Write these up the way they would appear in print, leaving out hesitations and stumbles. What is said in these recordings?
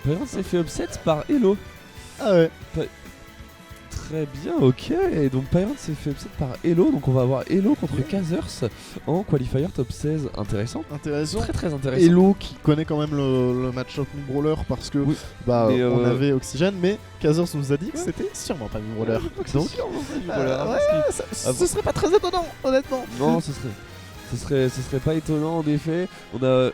Pyron s'est fait upset par Elo. Ah ouais. Très bien, ok. Et donc Pyron s'est fait upset par Elo. Donc on va avoir Elo contre Kazers en qualifier top 16. Intéressant. Intéressant. Très très intéressant. Elo qui connaît quand même le match-up Mi-Brawler parce que Oui. on avait Oxygène, mais Kazers nous a dit que c'était sûrement pas Mi-Brawler. Donc, ce serait pas très étonnant, honnêtement. Non, ce serait pas étonnant en effet. On a.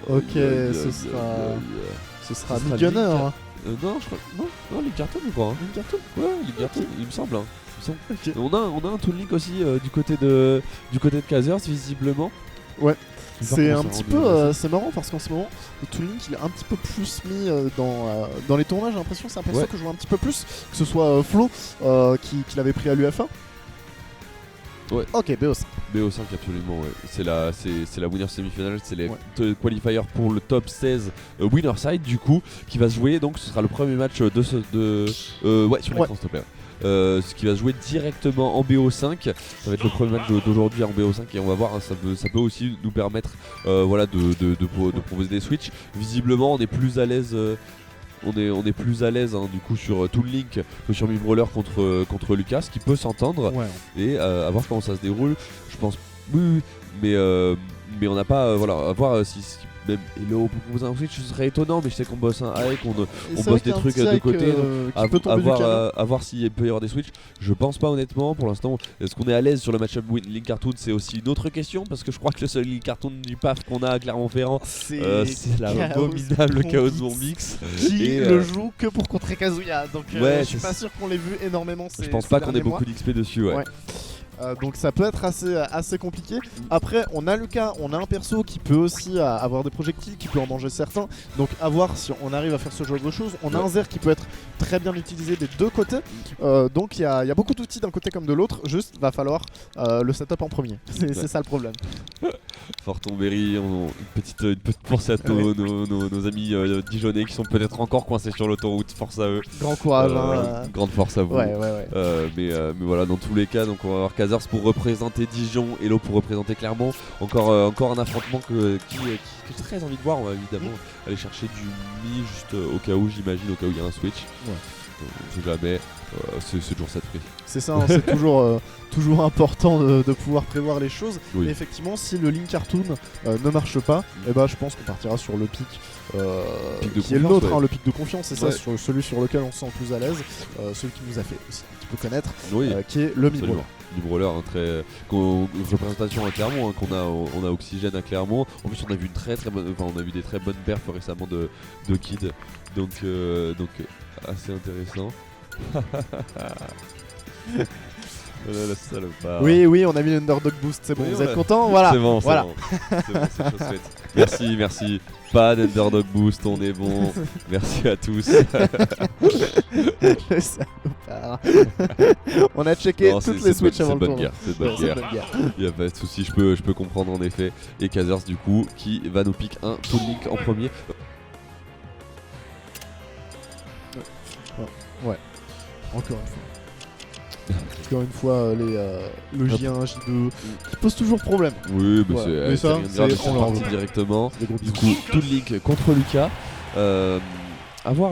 Ok, ce sera Gunner. Hein. Non, je crois. Non, Link Cartoon, je crois. Link Cartoon. Ouais, Link Cartoon, il me semble. Okay. On a un Toon Link aussi du côté de Kazers, visiblement. Ouais. C'est un petit peu, c'est marrant parce qu'en ce moment, le Toon Link il est un petit peu plus mis dans les tournages. J'ai l'impression, c'est un perso que je vois un petit peu plus, que ce soit Flo qui l'avait pris à l'UF1. Ouais. Ok, BO5. BO5 absolument, ouais. C'est la winner semi-finale, c'est les qualifiers pour le top 16 winner side du coup qui va se jouer. Donc ce sera le premier match sur l'écran s'il te plaît. Ce qui va se jouer directement en BO5. Ça va être le premier match d'aujourd'hui en BO5 et on va voir, hein, ça peut aussi nous permettre de proposer des switches. Visiblement on est plus à l'aise. On est plus à l'aise du coup sur Toon Link que sur Mi-Brawler contre Lucas, qui peut s'entendre et à voir comment ça se déroule. Je pense oui, mais on n'a pas à voir si même Elo pour proposer un switch, ce serait étonnant, mais je sais qu'on bosse un hike, on bosse des trucs de côté, à voir s'il peut y avoir des switches. Je pense pas honnêtement pour l'instant. Est-ce qu'on est à l'aise sur le match-up Link Cartoon? C'est aussi une autre question parce que je crois que le seul Link Cartoon du PAF qu'on a à Clermont-Ferrand, c'est l'abominable Chaos Zombix qui le joue que pour contrer Kazuya. Donc je suis pas sûr qu'on l'ait vu énormément. Je pense pas qu'on ait beaucoup d'XP dessus. Ouais. Donc ça peut être assez compliqué. Après on a Lucas, on a un perso qui peut aussi avoir des projectiles, qui peut en manger certains. Donc à voir si on arrive à faire ce genre de choses. On a un Zer qui peut être très bien utilisé des deux côtés. Donc il y a beaucoup d'outils d'un côté comme de l'autre. Juste va falloir le setup en premier. C'est ça le problème. Fortonberry, une petite pensée à nos amis dijonnais qui sont peut-être encore coincés sur l'autoroute. Force à eux. Grand courage. Grande force à vous. Mais voilà, dans tous les cas, donc on va avoir Kazers pour représenter Dijon, Elo pour représenter Clermont. Encore un affrontement que j'ai très envie de voir. On va évidemment aller chercher du mi juste au cas où, j'imagine, au cas où il y a un switch. On sait jamais, c'est toujours ça de prix. C'est ça, hein, c'est toujours important de pouvoir prévoir les choses. Oui. Mais effectivement, si le Link Cartoon ne marche pas, je pense qu'on partira sur le pic qui est le nôtre, le pic de confiance, c'est ça, sur celui sur lequel on se sent le plus à l'aise, celui qui nous a fait aussi un petit peu connaître, qui est le Mi-Brawler. Mi-Brawler, très représentation à Clermont, on a Oxygène à Clermont. En plus on a vu une très bonne, on a vu des très bonnes perfs récemment de Kid, donc assez intéressant. La salopard. Oui, on a mis l'Underdog Boost, c'est bon, vous êtes contents? Voilà. C'est bon, voilà. C'est chose faite. Merci. Pas d'Underdog Boost, on est bon. Merci à tous. Le salopard. On a checké toutes les switches avant le tournoi. C'est bonne guerre. Il n'y a pas de soucis, je peux comprendre en effet. Et Kazers du coup qui va nous pick un Toon Link en premier. Ouais. Encore une fois, le J1, J2 qui pose toujours problème. Oui, mais c'est rien de grave, c'est parti directement. Du coup, Toon Link contre Lucas. À voir,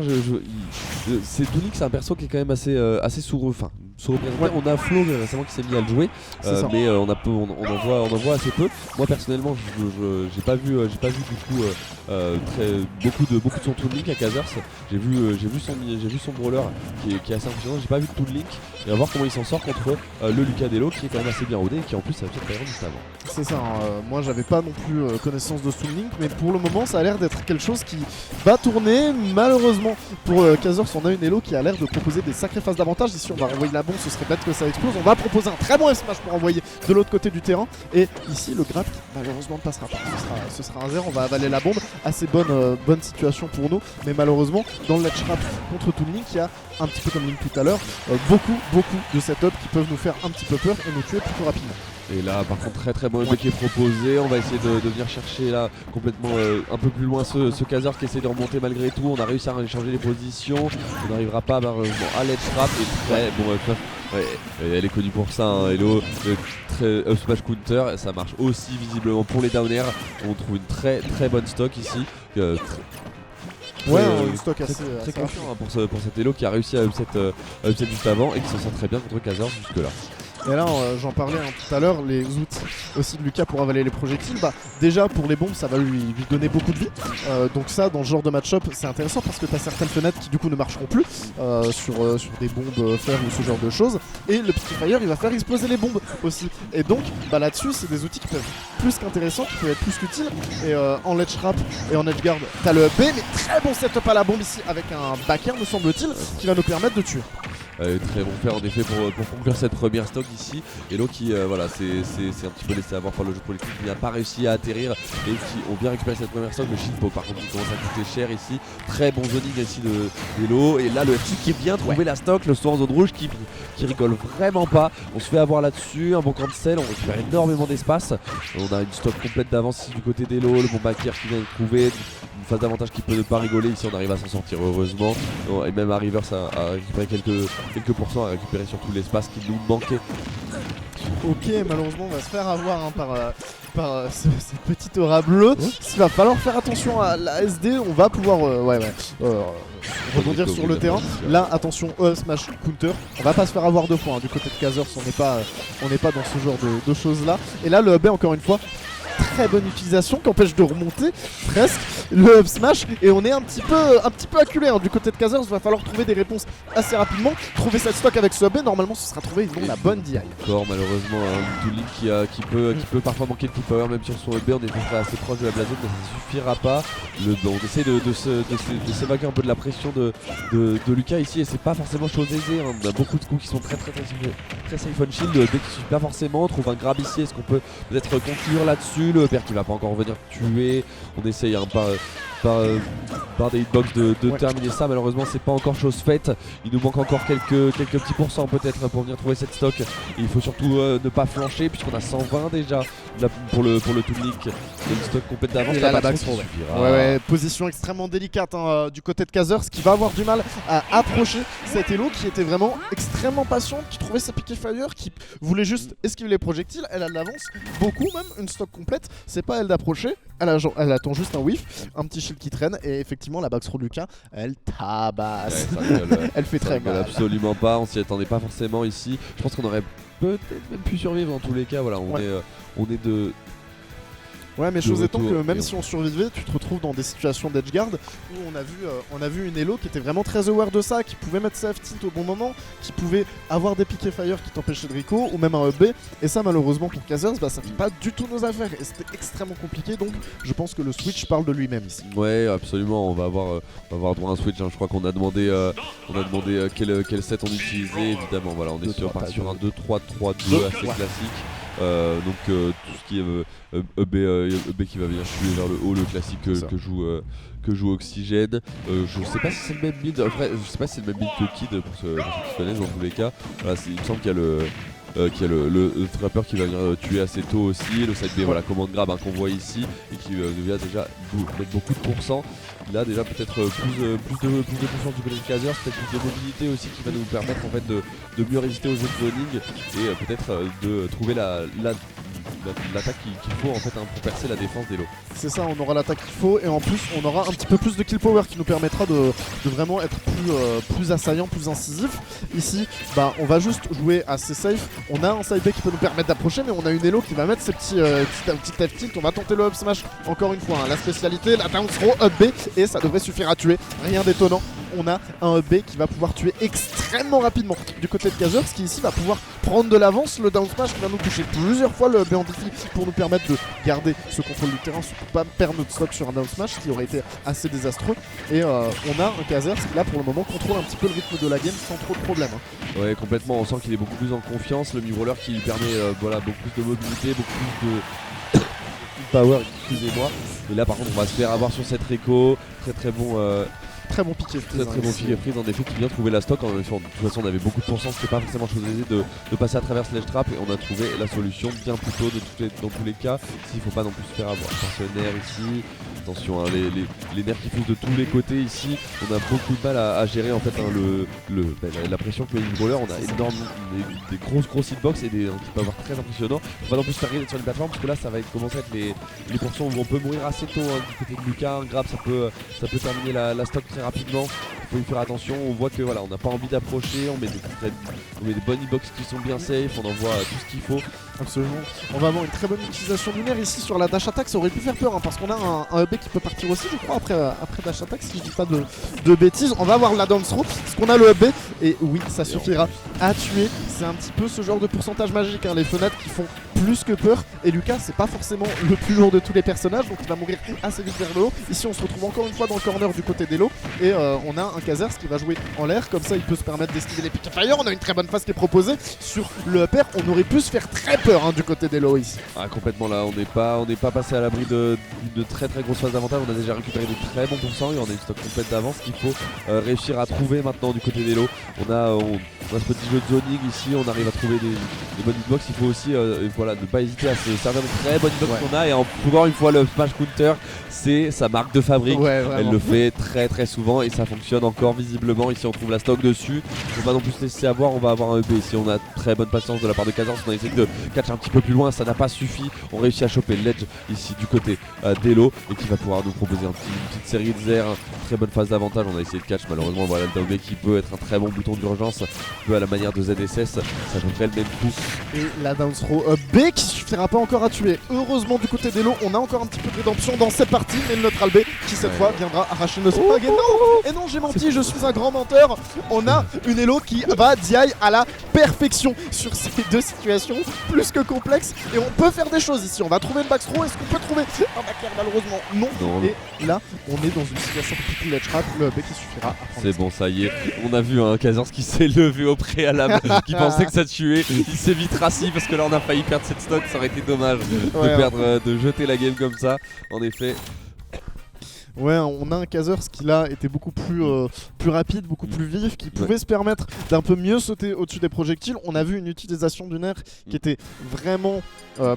c'est Toon Link, c'est un perso qui est quand même assez sous-représenté. On a Flo récemment qui s'est mis à le jouer, mais on en voit assez peu. Moi personnellement, j'ai pas vu du coup beaucoup de son Toon Link à Kazers. J'ai vu son brawler qui est assez impressionnant. J'ai pas vu de Toon Link et à voir comment il s'en sort contre le Lucas Delo qui est quand même assez bien rodé et qui en plus a fait Pyron juste avant. C'est ça, moi j'avais pas non plus connaissance de Toon Link, mais pour le moment ça a l'air d'être quelque chose qui va tourner. Malheureusement pour Kazers, on a une Elo qui a l'air de proposer des sacrées phases d'avantage. Ici on va renvoyer la bombe, ce serait bête que ça explose. On va proposer un très bon F-Smash pour envoyer de l'autre côté du terrain. Et ici le grab qui malheureusement ne passera pas. Ce sera un 0, on va avaler la bombe. Assez bonne situation pour nous. Mais malheureusement dans le ledge trap contre Toon Link, il y a un petit peu comme Link tout à l'heure, beaucoup de setups qui peuvent nous faire un petit peu peur et nous tuer plutôt rapidement. Et là par contre très bon qui est proposé, on va essayer de venir chercher là complètement un peu plus loin ce Kaiser qui essaie de remonter malgré tout. On a réussi à échanger les positions, on n'arrivera pas malheureusement à l'edge trap et très bon elle est connue pour ça hein, Elo, très up smash counter, ça marche aussi visiblement pour les down air. On trouve une très bonne stock ici. Un stock assez confiant pour cet Elo qui a réussi à upset juste avant et qui s'en sort très bien contre Kaiser jusque là. Et là, j'en parlais tout à l'heure, les outils aussi de Lucas pour avaler les projectiles. Déjà pour les bombes, ça va lui donner beaucoup de vie. Donc ça, dans ce genre de match-up, c'est intéressant parce que tu as certaines fenêtres qui du coup ne marcheront plus sur des bombes fer ou ce genre de choses. Et le Picky Fire, il va faire exploser les bombes aussi. Et donc là-dessus, c'est des outils qui peuvent être plus qu'intéressants, qui peuvent être plus qu'utiles. Et en ledge trap et en edge guard, t'as le B, mais très bon setup à la bombe ici avec un backer, me semble-t-il, qui va nous permettre de tuer. Très bon faire en effet pour conclure cette première stock ici. Elo qui voilà c'est un petit peu laissé avoir par le jeu collectif qui n'a pas réussi à atterrir et qui ont bien récupéré cette première stock. Le shield par contre qui commence à coûter cher ici. Très bon zoning ici de Elo. Et là le FT qui est bien trouvé la stock, le saut en zone rouge qui rigole vraiment pas. On se fait avoir là-dessus, un bon cancel, on récupère énormément d'espace. On a une stock complète d'avance ici du côté d'Elo, le bon backer qui vient de trouver. Une phase d'avantage qui peut ne pas rigoler, ici on arrive à s'en sortir heureusement. Et même à Rivers a récupéré quelques pourcents, à récupérer surtout l'espace qui nous manquait. Ok, malheureusement on va se faire avoir par cette petite aura bleue. Il va falloir faire attention à la SD, on va pouvoir rebondir sur le terrain. Là attention smash counter, on va pas se faire avoir deux fois hein. Du côté de Kazers on n'est pas dans ce genre de choses là. Et là le B encore une fois, très bonne utilisation qui empêche de remonter presque le up smash et on est un petit peu acculé hein. Du côté de Kazers, il va falloir trouver des réponses assez rapidement, trouver cette stock avec ce B, normalement ce sera trouvé la bonne DI. Encore malheureusement un Link qui peut parfois manquer de kill power même sur son B, on est assez proche de la blazone mais ça suffira pas. On essaie de s'évacuer un peu de la pression de Lucas ici et c'est pas forcément chose aisée hein. On a beaucoup de coups qui sont très safe on shield, le B qui suffit pas forcément, on trouve un grab ici, est-ce qu'on peut peut-être conclure là-dessus, le père qui va pas encore venir tuer, on essaye par des hitbox de terminer ça, malheureusement c'est pas encore chose faite, il nous manque encore quelques petits pourcents peut-être pour venir trouver cette stock et il faut surtout ne pas flancher puisqu'on a 120 déjà là, pour le Toon Link, une stock complète d'avance, la back suffira. Position extrêmement délicate hein, du côté de Kazers qui va avoir du mal à approcher cet Elo qui était vraiment extrêmement patiente, qui trouvait sa Picky Fire, qui voulait juste esquiver les projectiles, elle a de l'avance, beaucoup même, une stock complète, c'est pas elle d'approcher, elle attend juste un whiff, un petit shield qui traîne et effectivement la backthrow de Lucas, elle tabasse. Elle fait très mal. Absolument pas, on s'y attendait pas forcément ici. Je pense qu'on aurait peut-être même pu survivre dans tous les cas. Voilà, on est de. Ouais, mais chose étant que même si on survivait, tu te retrouves dans des situations d'edge guard où on a vu une Elo qui était vraiment très aware de ça, qui pouvait mettre sa F-tilt au bon moment, qui pouvait avoir des piquets fire qui t'empêchaient de Rico ou même un up B. Et ça, malheureusement pour Kazers, ça fait pas du tout nos affaires et c'était extrêmement compliqué. Donc je pense que le switch parle de lui-même ici. Ouais, absolument. On va avoir droit à un switch. Hein. Je crois qu'on a demandé, quel set on utilisait. Évidemment, voilà, on est sur un 2-3-3-2 assez classique. Donc tout ce qui est EB qui va venir tuer vers le haut, le classique que joue Oxygène. Je sais pas si c'est le même build, après je sais pas si c'est le même build que Kid pour ceux qui connaissent dans tous les cas. Voilà, il me semble qu'il y a le Trapper qui va venir tuer assez tôt aussi, le side B voilà, commande grab qu'on voit ici et qui devient déjà mettre beaucoup de pourcents. Là déjà peut-être plus de confiance du côté de Kazers, peut-être plus de mobilité aussi qui va nous permettre en fait de mieux résister aux jeux de zoning et peut-être de trouver l'attaque qu'il faut en fait pour percer la défense d'Elo. C'est ça, on aura l'attaque qu'il faut et en plus on aura un petit peu plus de kill power qui nous permettra de vraiment être plus assaillant, plus incisif. Ici, on va juste jouer assez safe. On a un side B qui peut nous permettre d'approcher, mais on a une Elo qui va mettre ses petits F-tilt. On va tenter le up smash encore une fois. Hein. La spécialité, la down throw, up B et ça devrait suffire à tuer. Rien d'étonnant. On a un up B qui va pouvoir tuer extrêmement rapidement du côté de Kazers qui ici va pouvoir prendre de l'avance. Le down smash qui va nous toucher plusieurs fois le B en défi pour nous permettre de garder ce contrôle du terrain, surtout pas perdre notre stock sur un down smash qui aurait été assez désastreux. Et on a un Kazers qui là pour le moment contrôle un petit peu le rythme de la game sans trop de problème. Hein. Ouais, complètement, on sent qu'il est beaucoup plus en confiance, le mid-roller qui lui permet beaucoup plus de mobilité, beaucoup plus de power, excusez-moi. Et là par contre on va se faire avoir sur cette réco, très très bon piqué freeze. Très bon piqué freeze en effet qui vient trouver la stock. De toute façon on avait beaucoup de pourcents, c'était pas forcément chose aisée de passer à travers Sledge Trap et on a trouvé la solution bien plus tôt dans tous les cas. S'il faut pas non plus se faire avoir par ce nerf ici. Attention, hein, les nerfs qui fusent de tous les côtés ici. On a beaucoup de mal à gérer en fait la pression que met une brawler. On a énormément des grosses hitbox et qui peuvent avoir très impressionnant. Faut pas non plus se faire griller sur les plateformes parce que là ça va commencer à être les portions où on peut mourir assez tôt du côté de Lucas. Un grab ça peut terminer la stock très rapidement. Il faut y faire attention. On voit que voilà, on n'a pas envie d'approcher. On met des bonnes hitbox qui sont bien safe. On envoie tout ce qu'il faut. Absolument. On va avoir une très bonne utilisation du nerf ici sur la dash attack. Ça aurait pu faire peur parce qu'on a un EB qui peut partir aussi, je crois, après dash attack, si je dis pas de bêtises. On va avoir la down throw parce qu'on a le EB et oui, ça suffira à tuer. C'est un petit peu ce genre de pourcentage magique, les Fnatic qui font plus que peur. Et Lucas, c'est pas forcément le plus lourd de tous les personnages, donc il va mourir assez vite vers le haut. Ici, on se retrouve encore une fois dans le corner du côté d'Elo et on a un Kazers qui va jouer en l'air, comme ça il peut se permettre d'esquiver les pick fire. On a une très bonne phase qui est proposée sur le upper. On aurait pu se faire très peur du côté d'Elo ici. Complètement là, on n'est pas passé à l'abri de très grosse phase d'avantage. On a déjà récupéré des très bons pourcents et on a une stock complète d'avance qu'il faut réussir à trouver maintenant du côté d'Elo. On a ce petit jeu de zoning ici, on arrive à trouver des bonnes hitbox. Il faut aussi ne pas hésiter à se servir de très bonnes hitbox qu'on a et encore une fois le smash counter c'est sa marque de fabrique. Elle le fait très souvent et ça fonctionne encore visiblement. Ici on trouve la stock dessus. On va pas non plus se laisser avoir, on va avoir un EP ici. On a très bonne patience de la part de Kazers. On a essayé de catch un petit peu plus loin, ça n'a pas suffi. On réussit à choper l'edge ici du côté d'Elo et qui va pouvoir nous proposer une petite série de zers. Très bonne phase d'avantage. On a essayé de catch, malheureusement voilà le down B qui peut être un très bon bouton d'urgence, un peu à la manière de ZSS. Ça ferait le même coup. Et la down throw B qui suffira pas encore à tuer. Heureusement du côté d'Elo, on a encore un petit peu de rédemption dans cette partie, mais le neutral B qui cette fois viendra arracher nos spag. Et non, j'ai menti, je suis un grand menteur. On a une Elo qui va DI à la perfection sur ces deux situations plus que complexes et on peut faire des choses ici. On va trouver le backthrow. Est-ce qu'on peut trouver un backer? Malheureusement non. Et là on est dans une situation de ledge trap. Le B qui suffira à prendre. C'est bon, ça y est, on a vu un Kazers qui s'est levé au préalable, qui pensait que ça tuait. Il s'est vite rassis parce que là on a failli perdre cette stock. Ça aurait été dommage de jeter la game comme ça. En effet. Ouais, on a un Kazers qui là était beaucoup plus rapide, beaucoup plus vif, qui pouvait se permettre d'un peu mieux sauter au-dessus des projectiles. On a vu une utilisation du nerf qui était vraiment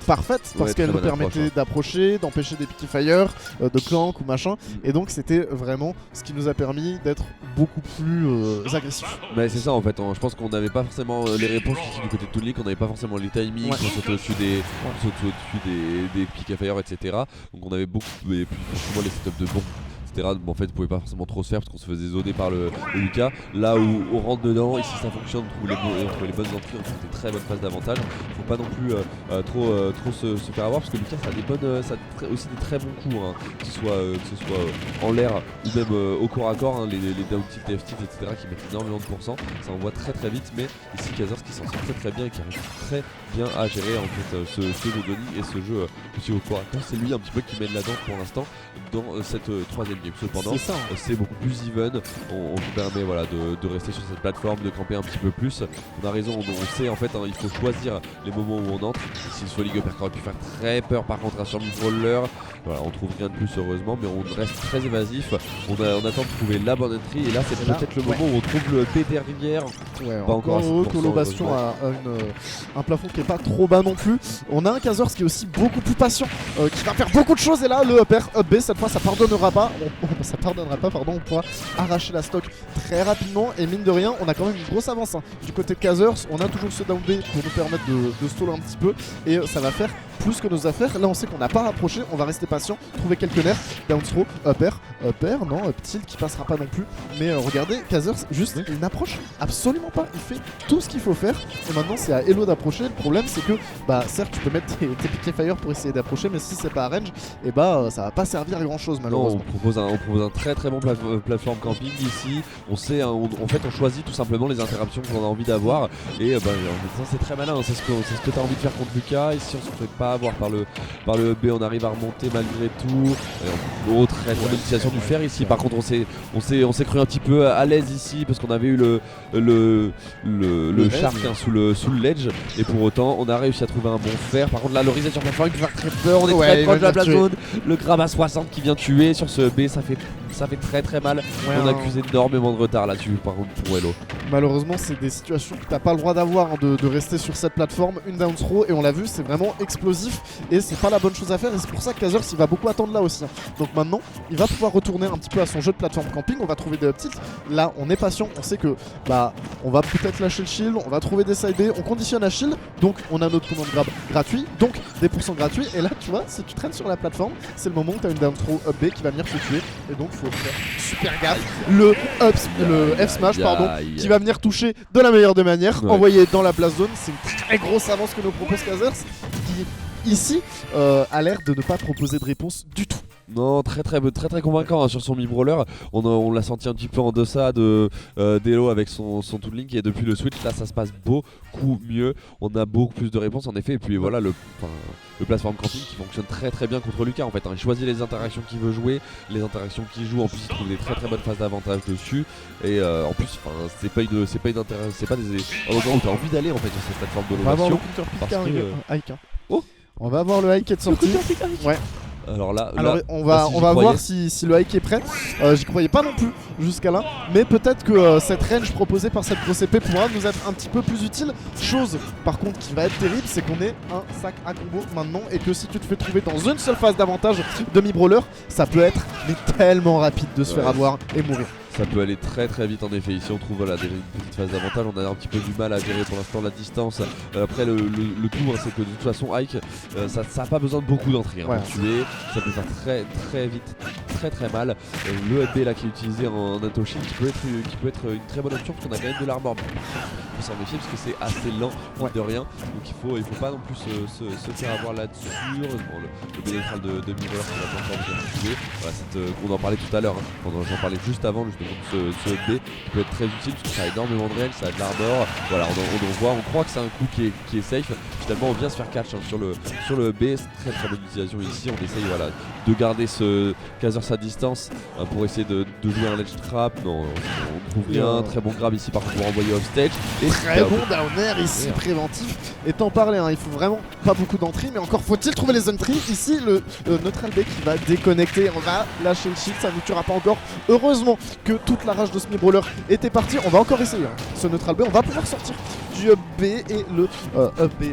parfaite parce qu'elle nous permettait d'approcher, d'empêcher des picky fire, de clank ou machin. Et donc c'était vraiment ce qui nous a permis d'être beaucoup plus agressif. Mais c'est ça en fait, je pense qu'on n'avait pas forcément les réponses ici du côté de Toonlink, on n'avait pas forcément les timings, on sautait au-dessus des pick fire, etc. Donc on avait beaucoup, et puis souvent les setups de bombes, etc. En fait, on pouvait pas forcément trop se faire parce qu'on se faisait zoner par le Lucas. Là où on rentre dedans, ici ça fonctionne, on trouve les bonnes entrées, on trouve des très bonnes phases d'avantage. Faut pas non plus trop se faire avoir parce que Lucas ça a aussi des très bons coups, que ce soit en l'air ou même au corps à corps, les down tilt, les F tilt, etc. qui mettent énormément de pourcents. Ça envoie très vite, mais ici Kazers qui s'en sort très bien et qui arrive très bien à gérer en fait ce jeu de Donny et ce jeu aussi au corps à corps. C'est lui un petit peu qui mène la danse pour l'instant dans cette troisième game. Cependant, c'est beaucoup plus even. On vous permet de rester sur cette plateforme, de camper un petit peu plus. On a raison, on sait en fait, il faut choisir les moments où on entre. Ici, le Swelling Uppercut aurait pu faire très peur par contre sur le roller. Voilà, on trouve rien de plus heureusement, mais on reste très évasif. On attend de trouver la bonne entry et là, c'est peut-être le moment où on trouve le P derrière. Pas encore Colobation a un plafond qui est pas trop bas non plus. On a un Kazers qui est aussi beaucoup plus patient, qui va faire beaucoup de choses et là, le upper up B cette fois ça pardonnera pas. On pourra arracher la stock très rapidement et mine de rien on a quand même une grosse avance du côté de Kazers. On a toujours ce down B pour nous permettre de stall un petit peu et ça va faire plus que nos affaires. Là on sait qu'on n'a pas rapproché, on va rester patient, trouver quelques nerfs, down throw, upper, non, up tilt qui passera pas non plus. Mais regardez, Kazers juste il n'approche absolument pas, il fait tout ce qu'il faut faire et maintenant c'est à Elo d'approcher. Le problème c'est que certes tu peux mettre tes piquets fire pour essayer d'approcher, mais si c'est pas à range, et ça va pas servir à grand chose malheureusement. Non, on propose un très bon plateforme camping ici. On sait, en fait on choisit tout simplement les interruptions qu'on a envie d'avoir et c'est très malin, c'est ce que tu as envie de faire contre Lucas. Ici on se fait pas pas avoir par le B, on arrive à remonter malgré tout. Autre très bonne utilisation du fer ici. Par contre, on s'est cru un petit peu à l'aise ici parce qu'on avait eu le shark sous le ledge, et pour autant on a réussi à trouver un bon fer. Par contre là, le reset sur plateforme il peut faire très peur, on est très proche de la place zone. Le grab à 60 qui vient tuer sur ce B, ça fait très très mal. On a accusé énormément de retard là-dessus par contre pour Elo. Malheureusement, c'est des situations que t'as pas le droit d'avoir, de rester sur cette plateforme. Une down throw, et on l'a vu, c'est vraiment explosif et c'est pas la bonne chose à faire, et c'est pour ça que Kazers il va beaucoup attendre là aussi. Donc maintenant il va pouvoir retourner un petit peu à son jeu de plateforme camping. On va trouver des uptilts. Là on est patient, on sait que on va peut-être lâcher le shield, on va trouver des side B, on conditionne à shield, donc on a notre commande grab gratuit, donc des pourcents gratuits. Et là tu vois, si tu traînes sur la plateforme, c'est le moment où tu as une down throw up B qui va venir te tuer, et donc faut faire super gaffe. Le F smash qui va venir toucher de la meilleure des manières, envoyé dans la place zone. C'est une très grosse avance que nous propose Kazers, qui ici a l'air de ne pas proposer de réponse du tout. Non, très convaincant sur son mid-brawler. On l'a senti un petit peu en deçà d'Elo avec son Toon Link, et depuis le switch là ça se passe beaucoup mieux. On a beaucoup plus de réponses en effet, et puis voilà le platform camping qui fonctionne très bien contre Lucas en fait. Il choisit les interactions qu'il veut jouer, les interactions qu'il joue, en plus il trouve des très bonnes phases d'avantage dessus, et en plus c'est pas des endroits où t'as envie d'aller en fait sur cette plateforme de l'innovation. On va avoir le high qui est sorti. Ouais. Alors là, on va voir si le hike est prêt. J'y croyais pas non plus jusqu'à là, mais peut-être que cette range proposée par cette grosse épée pourra nous être un petit peu plus utile. Chose par contre qui va être terrible, c'est qu'on est un sac à combo maintenant, et que si tu te fais trouver dans une seule phase d'avantage demi-brawler, ça peut être tellement rapide de se faire avoir et mourir. Ça peut aller très vite en effet. Ici on trouve déjà une petite phase d'avantage. On a un petit peu du mal à gérer pour l'instant la distance. Après le tout c'est que de toute façon Ike ça a pas besoin de beaucoup d'entrée pour tuer. Ça peut faire très vite, très mal. Le FB là qui est utilisé en Atoshi qui peut être une très bonne option parce qu'on a quand même de l'armor. Il faut s'en méfier parce que c'est assez lent de rien. Donc il faut pas non plus se faire avoir là-dessus. Le pénétral de Miller qui va pas encore bien tuer. Voilà, on en parlait tout à l'heure, j'en parlais juste avant ce B qui peut être très utile parce que ça a énormément de range, ça a de l'arbor. Voilà, on croit que c'est un coup qui est safe. Finalement on vient se faire catch sur le B. C'est très bonne utilisation ici. On essaye de garder ce Kazers sa distance pour essayer de jouer un ledge trap. Non, on trouve rien. Très bon grab ici par contre pour envoyer off stage. Et très bon downer ici préventif. Et t'en parlais, il faut vraiment pas beaucoup d'entrée, mais encore faut-il trouver les entries. Ici le neutral B qui va déconnecter. On va lâcher le shield, ça ne tuera pas encore. Heureusement que toute la rage de ce mi-brawler était partie. On va encore essayer ce neutral B. On va pouvoir sortir du up B, et le up B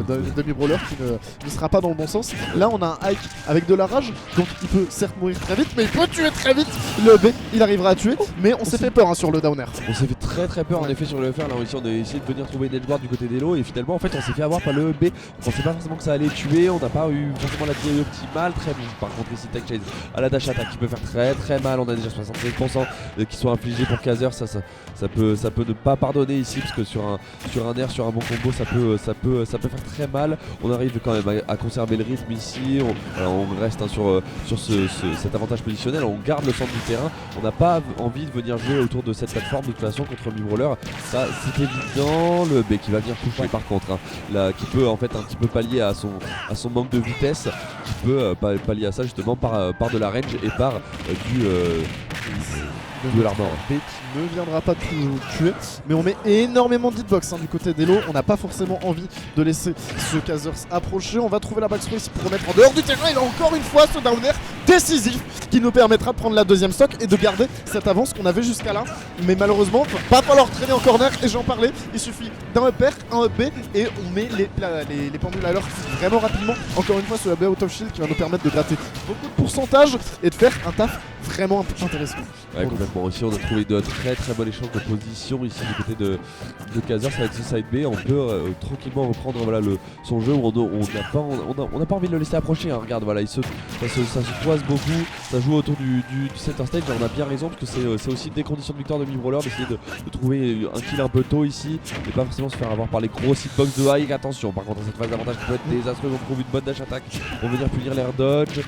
le demi-brawler qui ne sera pas dans le bon sens. Là on a un Ike avec de la rage, donc il peut certes mourir très vite, mais il peut tuer très vite. Le B il arrivera à tuer, mais on s'est fait peur sur le downer. On s'est fait très peur en effet sur le FR. Là ici on a essayé de venir trouver une edgeguard du côté d'Elo, et finalement en fait on s'est fait avoir par le B. On pensait pas forcément que ça allait tuer, on n'a pas eu forcément la DI optimale. Très bon par contre ici Tech Chase à la dash attack qui peut faire très mal. On a déjà 75% qui sont infligés pour Kazers. Ça peut ne pas pardonner ici, parce que sur un air, sur un bon combo, ça peut faire très mal. On arrive quand même à conserver le rythme ici. On reste sur cet avantage positionnel. On garde le centre du terrain. On n'a pas envie de venir jouer autour de cette plateforme de toute façon contre mi-brawler. Ça c'est évident. Le B qui va venir toucher par contre, là, qui peut en fait un petit peu pallier à son manque de vitesse, qui peut pallier à ça justement par de la range et par de l'armor. B qui ne viendra pas tuer, mais on met énormément de hitbox du côté d'Elo. On n'a pas forcément envie de laisser ce Kazers approcher. On va trouver la backstream ici pour remettre en dehors du terrain. Il a encore une fois ce downer décisif qui nous permettra de prendre la deuxième stock et de garder cette avance qu'on avait jusqu'à là. Mais malheureusement, il va pas falloir traîner en corner, et j'en parlais. Il suffit d'un up air, un up B, et on met les pendules à l'heure vraiment rapidement. Encore une fois, ce up B out of shield qui va nous permettre de gratter beaucoup de pourcentage et de faire un taf vraiment intéressant. Ouais, complètement. Aussi, on a trouvé de très bon échange de position ici du côté de Kazers avec ce side B. On peut tranquillement reprendre son jeu où on n'a pas envie de le laisser approcher. Regarde, voilà, ça se toise beaucoup, ça joue autour du center stage. On a bien raison parce que c'est aussi des conditions de victoire de mi-brawler d'essayer de trouver un kill un peu tôt ici et pas forcément se faire avoir par les gros hitbox de high. Attention, par contre, cette phase d'avantage peut être désastreux. On trouve une bonne dash attack pour venir punir l'air dodge.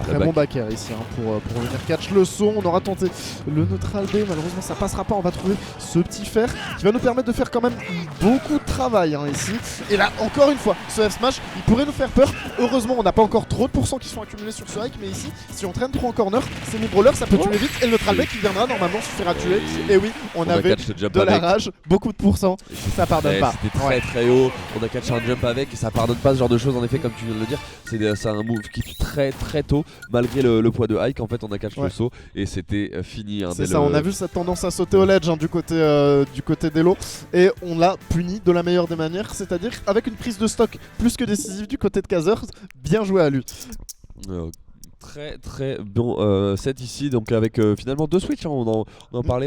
Très bon back air ici pour venir catch le saut. On aura tenté le neutral B, malheureusement ça passera pas. On va trouver ce petit fer qui va nous permettre de faire quand même beaucoup de travail ici. Et là encore une fois, ce F smash il pourrait nous faire peur. Heureusement on n'a pas encore trop de pourcents qui sont accumulés sur ce hike, mais ici si on traîne trop en corner, c'est mid-roller, ça peut tuer vite. Et le neutral B qui viendra normalement suffira à tuer. Et oui, on avait de la rage, beaucoup de pourcents, ça pardonne pas. C'était très très haut, on a catché un jump avec et ça pardonne pas ce genre de choses en effet comme tu viens de le dire. C'est un move qui tue très très tôt malgré le poids de hike. En fait on a catché le saut et c'était fini. C'est ça, on a vu cette tendance à sauter au ledge du côté d'Elo et on l'a puni de la meilleure des manières, c'est-à-dire avec une prise de stock plus que décisive du côté de Kazers. Bien joué à lui. Très très bon set ici, donc avec finalement deux switches, on en parlait.